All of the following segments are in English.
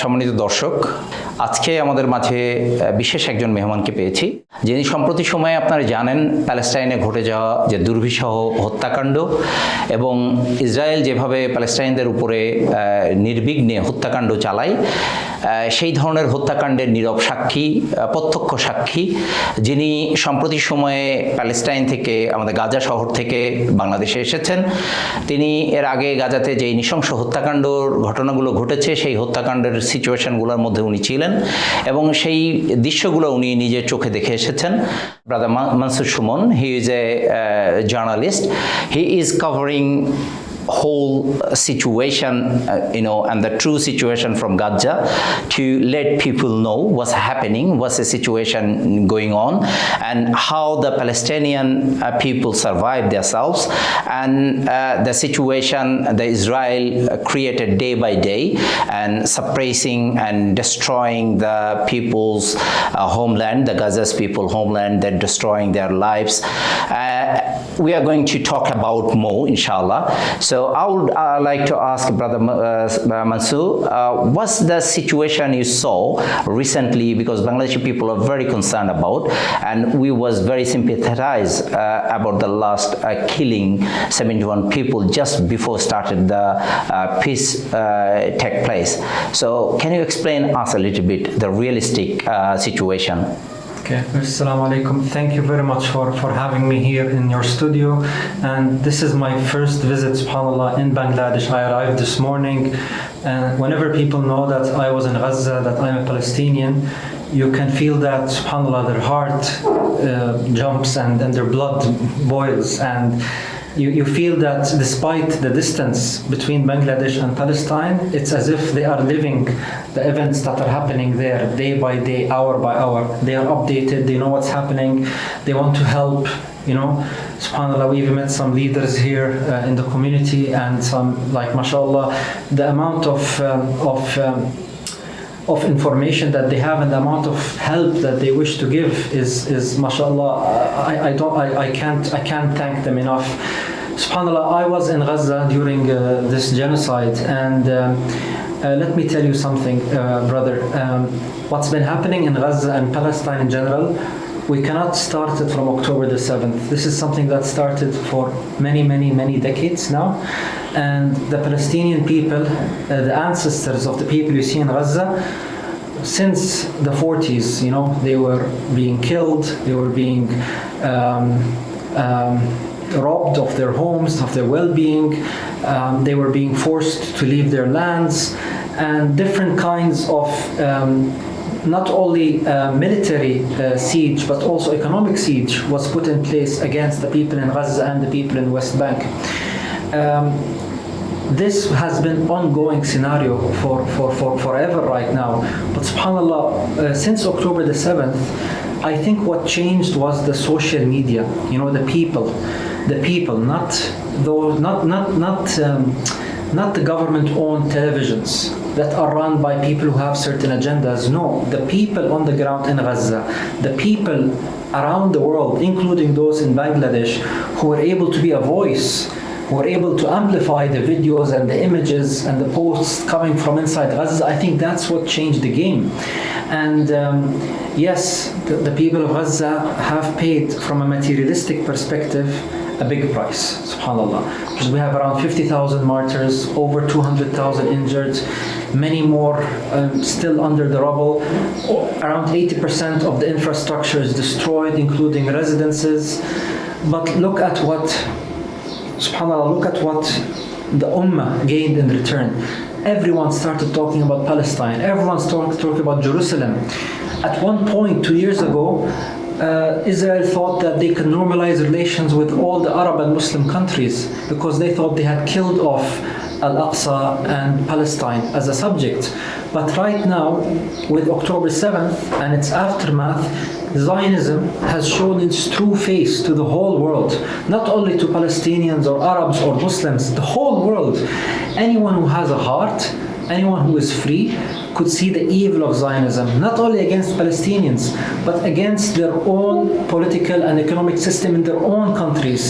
সম্মানিত দর্শক, আজকে আমাদের মাঝে বিশেষ একজন মেহমানকে পেয়েছি, যিনি সম্প্রতি সময়ে আপনারা জানেন প্যালেস্টাইনে ঘটে যাওয়া যে দুর্বিষহ হত্যাকাণ্ড এবং ইসরায়েল যেভাবে প্যালেস্টাইনদের উপরে নির্বিঘ্নে হত্যাকাণ্ড চালায়, সেই ধরনের হত্যাকাণ্ডের নীরব সাক্ষী, প্রত্যক্ষ সাক্ষী, যিনি সম্প্রতি সময়ে প্যালেস্টাইন থেকে আমাদের গাজা শহর থেকে বাংলাদেশে এসেছেন। তিনি এর আগে গাজাতে যে নৃশংস হত্যাকাণ্ডর ঘটনাগুলো ঘটেছে সেই হত্যাকাণ্ডের সিচুয়েশনগুলোর মধ্যে উনি ছিলেন এবং সেই দৃশ্যগুলো উনি নিজের চোখে দেখে এসেছেন। Brother Mansur Suman, he is a journalist, he is covering whole situation, and the true situation from Gaza to let people know what's happening, what's the situation going on, and how the Palestinian people survive themselves, and the situation that Israel created day by day, and suppressing and destroying the people's homeland, the Gaza's people homeland, they're destroying their lives. We are going to talk about more, inshallah. So I would like to ask Brother Mansoor, what's the situation you saw recently, because Bangladeshi people are very concerned about, and we was very sympathized about the last killing 71 people just before started the peace take place. So can you explain us a little bit the realistic situation? Okay, Assalamu alaikum. Thank you very much for having me here in your studio. And this is my first visit, subhanAllah, in Bangladesh. I arrived this morning, and whenever people know that I was in Gaza, that I'm a Palestinian, you can feel that, subhanAllah, their heart jumps and their blood boils. And you feel that despite the distance between Bangladesh and Palestine, it's as if they are living the events that are happening there day by day, hour by hour. They are updated, they know what's happening, they want to help, SubhanAllah, we even met some leaders here in the community, and some, like, mashallah, the amount of information that they have and the amount of help that they wish to give is mashallah. I can't thank them enough. SubhanAllah, I was in Gaza during this genocide, and let me tell you something, brother. What's been happening in Gaza and Palestine in general, we cannot start it from October the 7th. This is something that started for many decades now. And the Palestinian people, the ancestors of the people you see in Gaza, since the 40s, they were being killed, they were being robbed of their homes, of their well-being, they were being forced to leave their lands, and different kinds of not only military siege but also economic siege was put in place against the people in Gaza and the people in West Bank. This has been ongoing scenario for forever right now, but subhanAllah, since October the 7th, I think what changed was the social media. The people, not the government-owned televisions that are run by people who have certain agendas. No, the people on the ground in Gaza, the people around the world, including those in Bangladesh, who were able to be a voice, who were able to amplify the videos and the images and the posts coming from inside Gaza. I think that's what changed the game. And yes, the people of Gaza have paid, from a materialistic perspective, a big price, subhanAllah. Because we have around 50,000 martyrs, over 200,000 injured, many more still under the rubble. Around 80% of the infrastructure is destroyed, including residences. But look at what, subhanAllah, look at what the Ummah gained in return. Everyone started talking about Palestine. Everyone started talking about Jerusalem. At one point, 2 years ago, Israel thought that they could normalize relations with all the Arab and Muslim countries because they thought they had killed off Al-Aqsa and Palestine as a subject. But right now, with October 7th and its aftermath, Zionism has shown its true face to the whole world, not only to Palestinians or Arabs or Muslims, the whole world. Anyone who has a heart, anyone who is free, could see the evil of Zionism, not only against Palestinians, but against their own political and economic system in their own countries.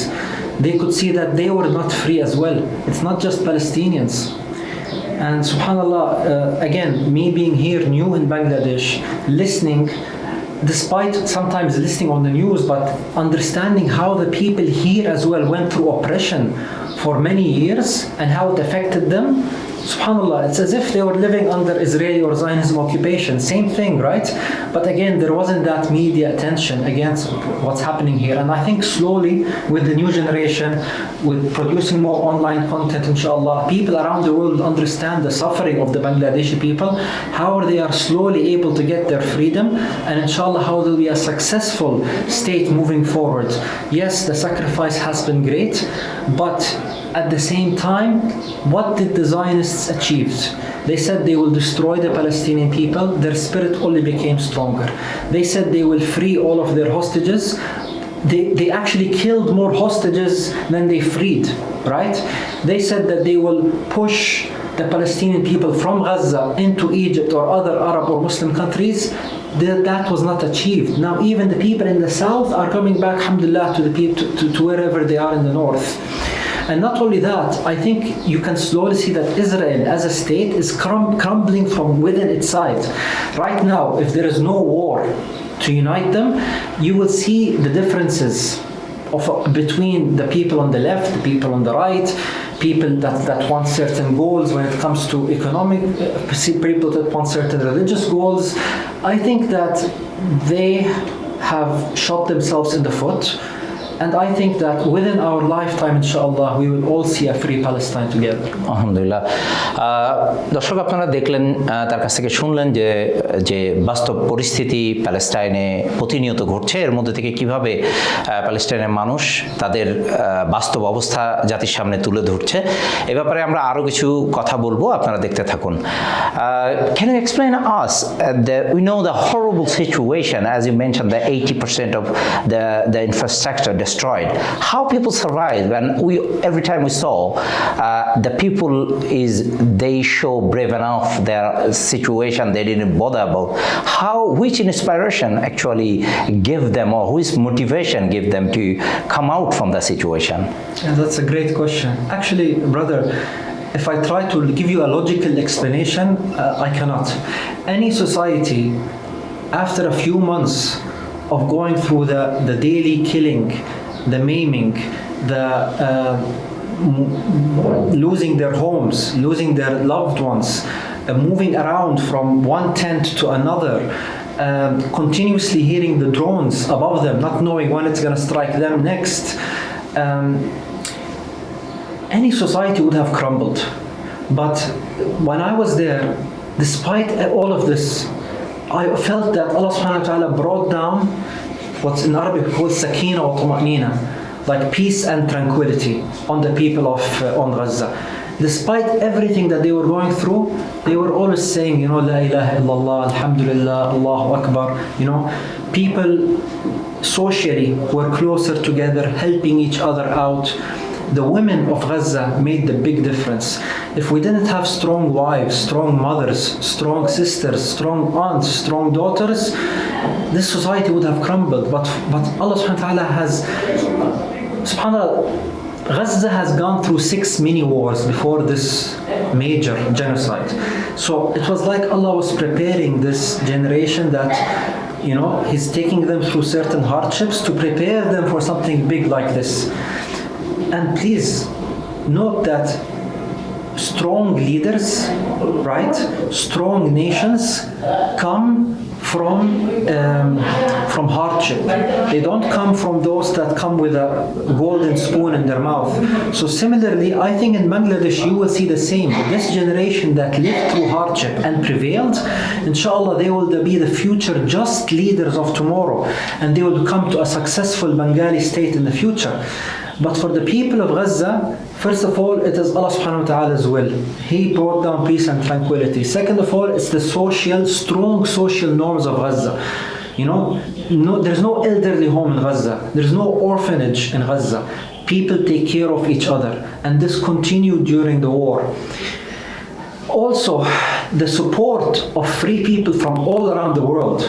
They could see that they were not free as well. It's not just Palestinians. And subhanallah, again, me being here new in Bangladesh, listening, despite sometimes listening on the news, but understanding how the people here as well went through oppression for many years and how it affected them. SubhanAllah, it's as if they were living under Israeli or Zionism occupation. Same thing, right? But again, there wasn't that media attention against what's happening here. And I think slowly, with the new generation, with producing more online content, inshallah, people around the world understand the suffering of the Bangladeshi people, how they are slowly able to get their freedom, and inshallah, how there will be a successful state moving forward. Yes, the sacrifice has been great, but at the same time, what did the Zionists achieve? They said they will destroy the Palestinian people. Their spirit only became stronger. They said they will free all of their hostages. They actually killed more hostages than they freed, right? They said that they will push the Palestinian people from Gaza into Egypt or other Arab or Muslim countries. That was not achieved. Now even the people in the south are coming back, alhamdulillah, to the people to wherever they are in the north. And not only that, I think you can slowly see that Israel as a state is crumbling from within its side. Right now, if there is no war to unite them, you will see the differences between the people on the left, the people on the right, people that want certain goals when it comes to economic, people that want certain religious goals. I think that they have shot themselves in the foot. And I think that within our lifetime, inshallah, we will all see a free Palestine together. আলহামদুলিল্লাহ। দর্শক আপনারা দেখলেন, তার কাছ থেকে শুনলেন যে বাস্তব পরিস্থিতি প্যালেস্টাইনে প্রতিনিয়ত ঘটছে, এর মধ্যে থেকে কিভাবে প্যালেস্টাইনের মানুষ তাদের বাস্তব অবস্থা জাতির সামনে তুলে ধরছে। এ ব্যাপারে আমরা আরও কিছু কথা বলবো, আপনারা দেখতে থাকুন। Can you explain us we know the horrible situation, as you mentioned, the 80% of the infrastructure destroyed. How people survive? And every time we saw the people they show brave enough their situation, they didn't bother about which inspiration actually give them, or which motivation give them to come out from the situation? Yeah, that's a great question. Actually, brother, if I try to give you a logical explanation, I cannot. Any society, after a few months of going through the daily killing, the maiming, the losing their homes, losing their loved ones, moving around from one tent to another, continuously hearing the drones above them, not knowing when it's going to strike them next. Any society would have crumbled. But when I was there, despite all of this, I felt that Allah subhanahu wa ta'ala brought down what's in Arabic called sakina wa tuma'nina, like peace and tranquility on the people of on Gaza. Despite everything that they were going through, they were always saying, La ilaha illallah, alhamdulillah, Allahu Akbar. People socially were closer together, helping each other out. The women of Gaza made the big difference. If we didn't have strong wives, strong mothers, strong sisters, strong aunts, strong daughters, this society would have crumbled. But Allah subhanahu wa ta'ala has, subhanAllah, Gaza has gone through 6 mini wars before this major genocide. So it was like Allah was preparing this generation that, He's taking them through certain hardships to prepare them for something big like this. And please note that strong leaders, right, strong nations come from hardship. They don't come from those that come with a golden spoon in their mouth. So similarly, I think in Bangladesh you will see the same. This generation that lived through hardship and prevailed, inshallah, they will be the future just leaders of tomorrow, and they will come to a successful Bengali state in the future. But for the people of Gaza, first of all, it is Allah subhanahu wa ta'ala's will. He brought down peace and tranquility. Second of all, it's the strong social norms of Gaza. There's no elderly home in Gaza. There's no orphanage in Gaza. People take care of each other. And this continued during the war. Also, the support of free people from all around the world,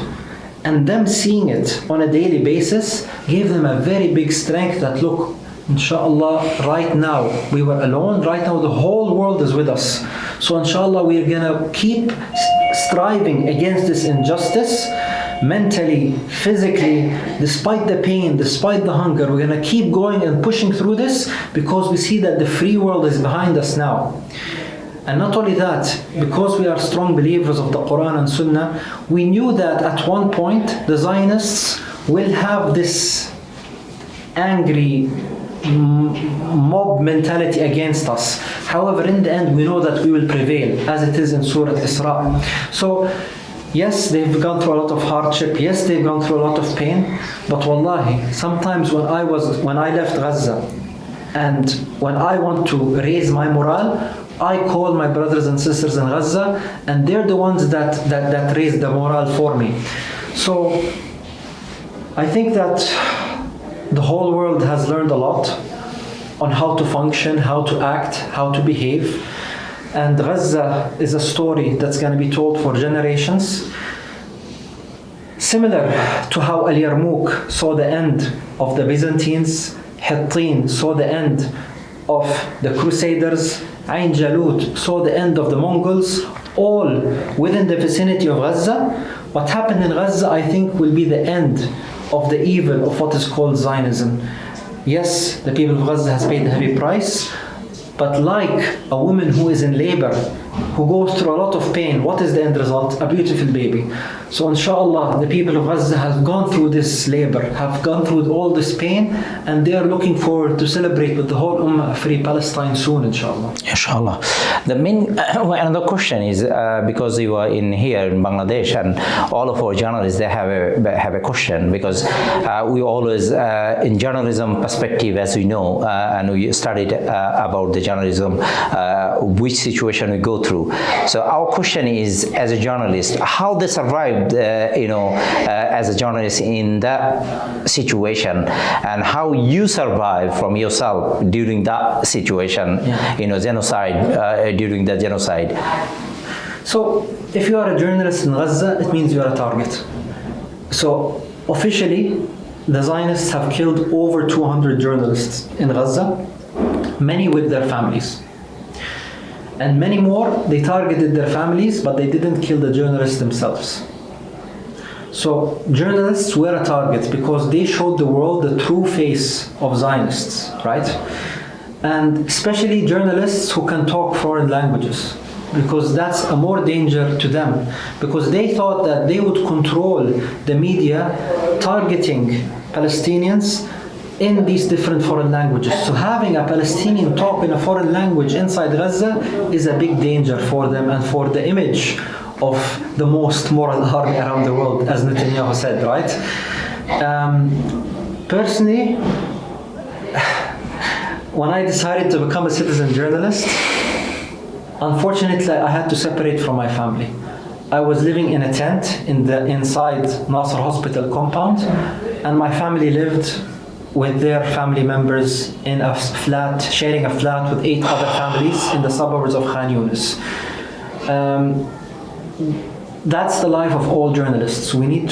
and them seeing it on a daily basis, gave them a very big strength that, look, Inshallah, right now, we were alone. Right now, the whole world is with us. So inshallah, we're gonna keep striving against this injustice, mentally, physically, despite the pain, despite the hunger. We're gonna keep going and pushing through this because we see that the free world is behind us now. And not only that, because we are strong believers of the Quran and Sunnah, we knew that at one point the Zionists will have this angry mob mentality against us. However, in the end, we know that we will prevail, as it is in Surah Isra. So, yes, they've gone through a lot of hardship. Yes, they've gone through a lot of pain. But wallahi, sometimes when I left Gaza, and when I want to raise my morale, I call my brothers and sisters in Gaza, and they're the ones that raise the morale for me. So, I think that the whole world has learned a lot on how to function, how to act, how to behave. And Gaza is a story that's going to be told for generations. Similar to how Al-Yarmouk saw the end of the Byzantines, Hittin saw the end of the Crusaders, Ain Jalut saw the end of the Mongols, all within the vicinity of Gaza. What happened in Gaza, I think, will be the end of the evil of what is called Zionism. Yes, the people of Gaza has paid a heavy price, but like a woman who is in labor, who goes through a lot of pain, what is the end result? A beautiful baby. So inshallah, the people of Gaza have gone through this labor, have gone through all this pain, and they are looking forward to celebrate with the whole Ummah a free Palestine soon, inshallah. Inshallah. The main another question is because you are in here in Bangladesh, and all of our journalists, they have a question, because we always in journalism perspective, as we know, and we studied about the journalism, which situation we go through. So our question is, as a journalist, how they survived, as a journalist in that situation, and how you survive from yourself during that situation, genocide, during the genocide. So, if you are a journalist in Gaza, it means you are a target. So, officially, the Zionists have killed over 200 journalists in Gaza, many with their families. And many more, they targeted their families, but they didn't kill the journalists themselves. So journalists were a target because they showed the world the true face of Zionists, right? And especially journalists who can talk foreign languages, because that's a more danger to them, because they thought that they would control the media targeting Palestinians in these different foreign languages. So having a Palestinian talk in a foreign language inside Gaza is a big danger for them and for the image of the most moral army around the world, as Netanyahu said, right? Personally, when I decided to become a citizen journalist, unfortunately I had to separate from my family. I was living in a tent inside Nasser Hospital compound, and my family lived with their family members in a flat, sharing a flat with 8 other families in the suburbs of Khan Yunis. That's the life of all journalists. We needed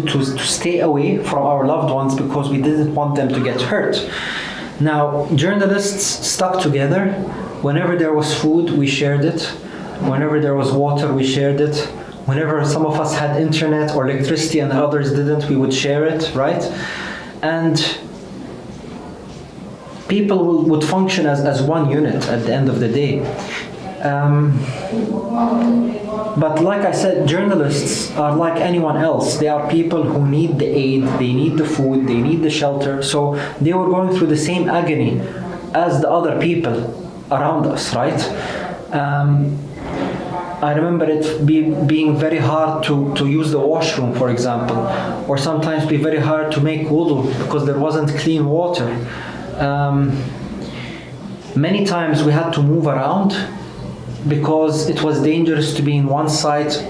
to stay away from our loved ones because we didn't want them to get hurt. Now, journalists stuck together. Whenever there was food, we shared it. Whenever there was water, we shared it. Whenever some of us had internet or electricity and others didn't, we would share it, right? And people would function as one unit at the end of the day. But like I said, journalists are like anyone else. They are people who need the aid, they need the food, they need the shelter. So they were going through the same agony as the other people around us, right? I remember it being very hard to use the washroom, for example, or sometimes be very hard to make wudu because there wasn't clean water. Many times we had to move around because it was dangerous to be in one site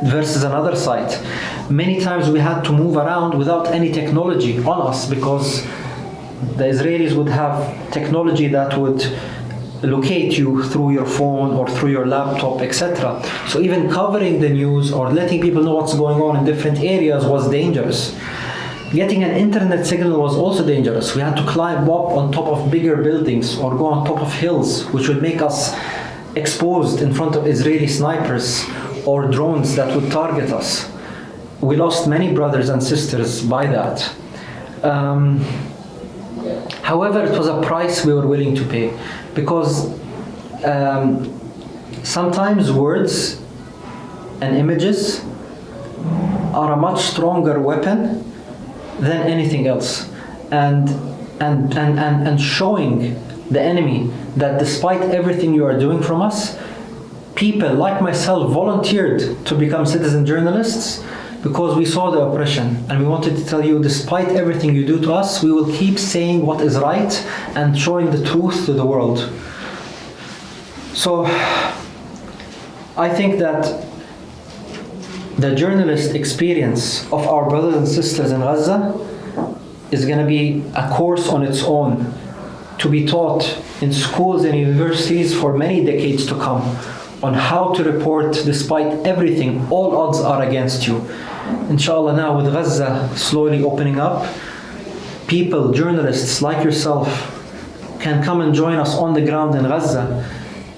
versus another site. Many times we had to move around without any technology on us because the Israelis would have technology that would locate you through your phone or through your laptop, etc. So even covering the news or letting people know what's going on in different areas was dangerous. Getting an internet signal was also dangerous. We had to climb up on top of bigger buildings or go on top of hills, which would make us exposed in front of Israeli snipers or drones that would target us. We lost many brothers and sisters by that. However, it was a price we were willing to pay, because sometimes words and images are a much stronger weapon than anything else, and showing the enemy that despite everything you are doing from us, people like myself volunteered to become citizen journalists because we saw the oppression, and we wanted to tell you, despite everything you do to us, we will keep saying what is right and showing the truth to the world. So I think that the journalist experience of our brothers and sisters in Gaza is going to be a course on its own, to be taught in schools and universities for many decades to come, on how to report despite everything. All odds are against you. Inshallah, now with Gaza slowly opening up, people, journalists like yourself, can come and join us on the ground in Gaza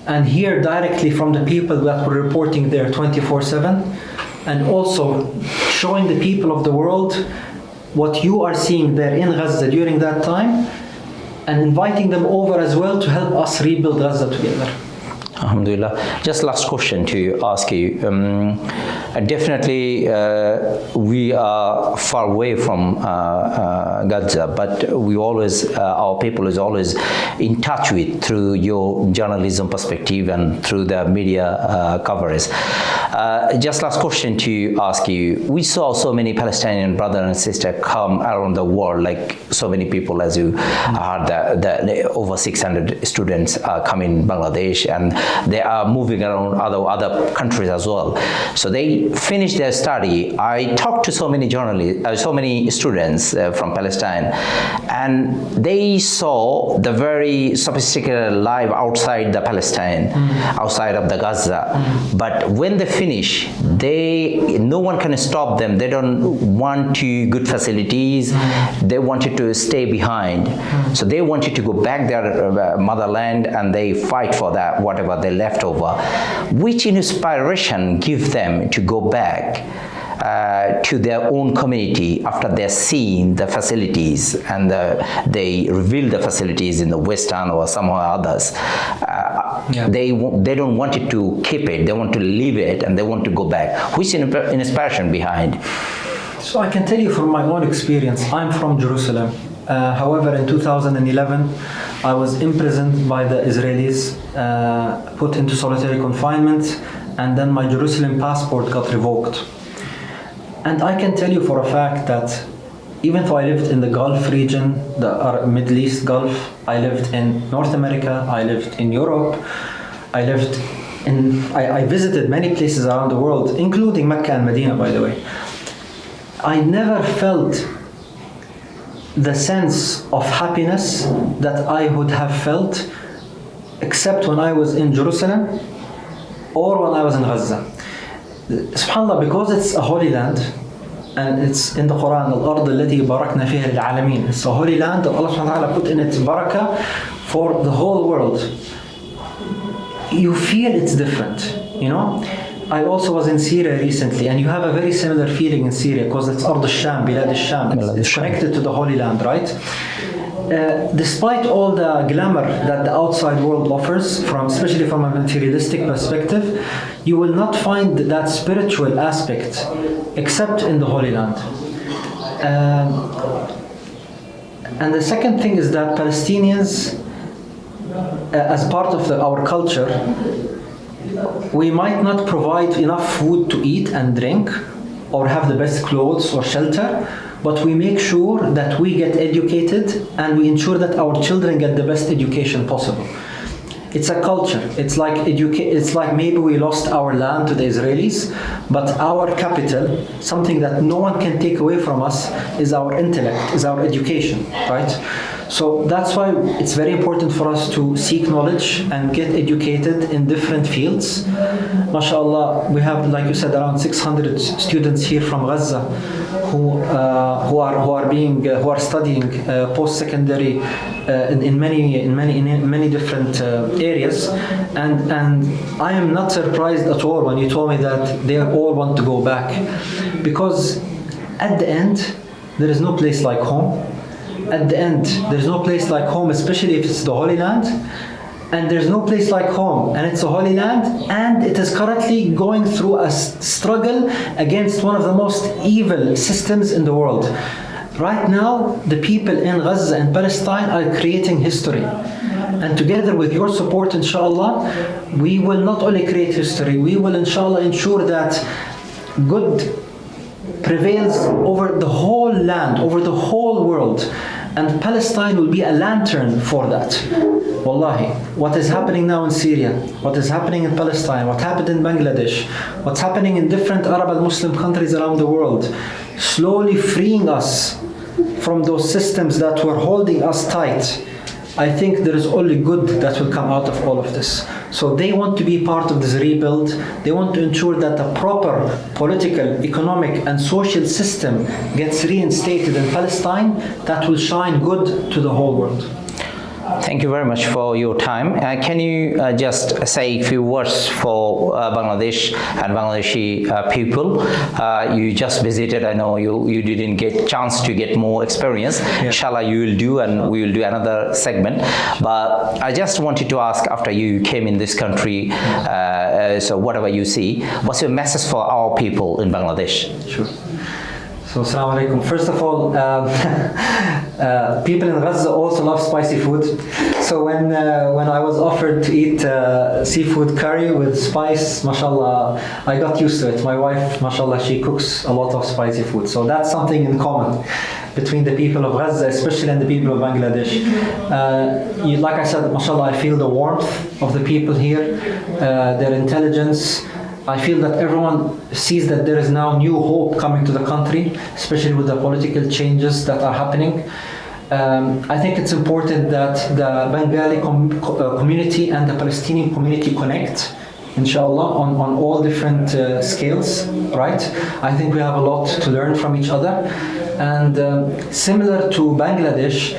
and hear directly from the people that were reporting there 24/7, and also showing the people of the world what you are seeing there in Gaza during that time, and inviting them over as well to help us rebuild Gaza together. Alhamdulillah. Just last question to ask you. Definitely, we are far away from Gaza, but we always, our people is always in touch with through your journalism perspective and through the media coverage. Just last question to ask you. We saw so many Palestinian brothers and sisters come around the world, like so many people, as you heard, that over 600 students are coming in Bangladesh, and they are moving around other countries as well. So they finished their study. I talked to so many journalists, so many students from Palestine, and they saw the very sophisticated life outside the Palestine, outside of the Gaza. But when they finish, no one can stop them. They don't want to good facilities. They wanted to stay behind. So they wanted to go back their motherland, and they fight for that, whatever they left over. Which inspiration give them to go back to their own community after they're seeing the facilities, and they reveal the facilities in the Western or somewhere others. They don't want it to keep it. They want to leave it, and they want to go back. Which inspiration behind? So I can tell you from my own experience. I'm from Jerusalem. However, in 2011, I was imprisoned by the Israelis, put into solitary confinement, and then my Jerusalem passport got revoked. And I can tell you for a fact that even though I lived in the Gulf region, the Middle East Gulf, I lived in North America, I lived in Europe, I visited many places around the world, including Mecca and Medina, by the way. I never felt the sense of happiness that I would have felt except when I was in Jerusalem or when I was in Gaza. SubhanAllah, because it's a holy land, and it's in the Quran, al-ard allati barakna fiha lil-alamin. It's a holy land that Allah subhanahu wa ta'ala put in its barakah for the whole world. You feel it's different, you know? I also was in Syria recently, and you have a very similar feeling in Syria because it's Ard al-Sham, Bilad al-Sham. It's connected to the Holy Land, right? Despite all the glamour that the outside world offers, especially from a materialistic perspective, you will not find that spiritual aspect except in the Holy Land. And the second thing is that Palestinians, as part of our culture, we might not provide enough food to eat and drink or have the best clothes or shelter, but we make sure that we get educated and we ensure that our children get the best education possible. It's a culture. It's like maybe we lost our land to the Israelis, but our capital, something that no one can take away from us, is our intellect, is our education, right? So that's why it's very important for us to seek knowledge and get educated in different fields. MashaAllah, we have, like you said, around 600 students here from Gaza who are studying post-secondary in many different areas, and I am not surprised at all when you told me that they all want to go back, because at the end there is no place like home. At the end there is no place like home, especially if it's the Holy Land. And there's no place like home, and it's a holy land, and it is currently going through a struggle against one of the most evil systems in the world. Right now, the people in Gaza and Palestine are creating history. And together with your support, inshallah, we will not only create history, we will inshallah ensure that good prevails over the whole land, over the whole world. And Palestine will be a lantern for that. Wallahi, what is happening now in Syria, what is happening in Palestine, what happened in Bangladesh, what's happening in different Arab and Muslim countries around the world, slowly freeing us from those systems that were holding us tight. I think there is only good that will come out of all of this. So they want to be part of this rebuild. They want to ensure that a proper political, economic, and social system gets reinstated in Palestine that will shine good to the whole world. Thank you very much for your time. Can you just say a few words for Bangladesh and Bangladeshi people? You just visited. I know you didn't get chance to get more experience. Yeah. Inshallah, you will do, and we will do another segment. But I just wanted to ask, after you came in this country, so whatever you see, what's your message for our people in Bangladesh? Sure. So, Assalamu alaikum. First of all, people in Gaza also love spicy food. So when I was offered to eat seafood curry with spice, mashallah, I got used to it. My wife, mashallah, she cooks a lot of spicy food. So that's something in common between the people of Gaza, especially and the people of Bangladesh. Like I said, mashallah, I feel the warmth of the people here, their intelligence. I feel that everyone sees that there is now new hope coming to the country, especially with the political changes that are happening. I think it's important that the Bengali community and the Palestinian community connect, inshallah, on all different scales, right? I think we have a lot to learn from each other. And similar to Bangladesh,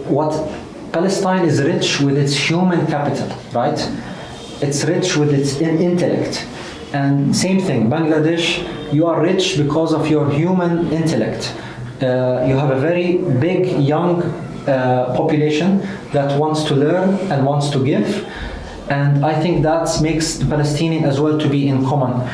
what Palestine is rich with its human capital, right? It's rich with its intellect. And same thing, Bangladesh, you are rich because of your human intellect. You have a very big, young population that wants to learn and wants to give. And I think that makes the Palestinian as well to be in common.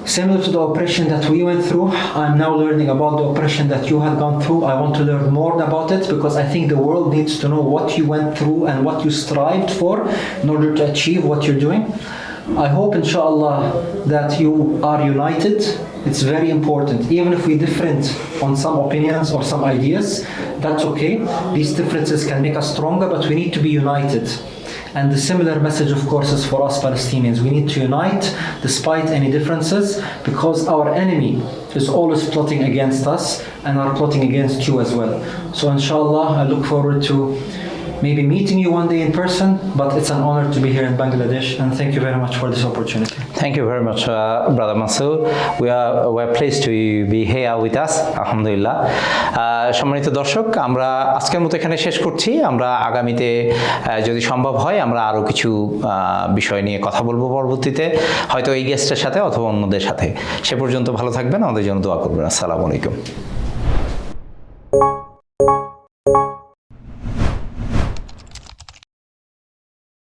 Similar to the oppression that we went through, I'm now learning about the oppression that you had gone through. I want to learn more about it because I think the world needs to know what you went through and what you strived for in order to achieve what you're doing. I hope, inshallah, that you are united. It's very important. Even if we're different on some opinions or some ideas, that's okay. These differences can make us stronger, but we need to be united. And the similar message, of course, is for us Palestinians. We need to unite despite any differences, because our enemy is always plotting against us and are plotting against you as well. So inshallah, I look forward to maybe meeting you one day in person, but it's an honor to be here in Bangladesh, and thank you very much for this opportunity. Thank you very much, Brother Mansour. We're pleased to be here with us, alhamdulillah. সম্মানিত দর্শক, আমরা আজকের মতো এখানে শেষ করছি। আমরা আগামীতে যদি সম্ভব হয় আমরা আরো কিছু বিষয় নিয়ে কথা বলবো পরবর্তীতে, হয়তো এই গেস্টের সাথে অথবা অন্যদের সাথে। সে পর্যন্ত ভালো থাকবেন, আমাদের জন্য দোয়া করবেন। আসসালামু আলাইকুম।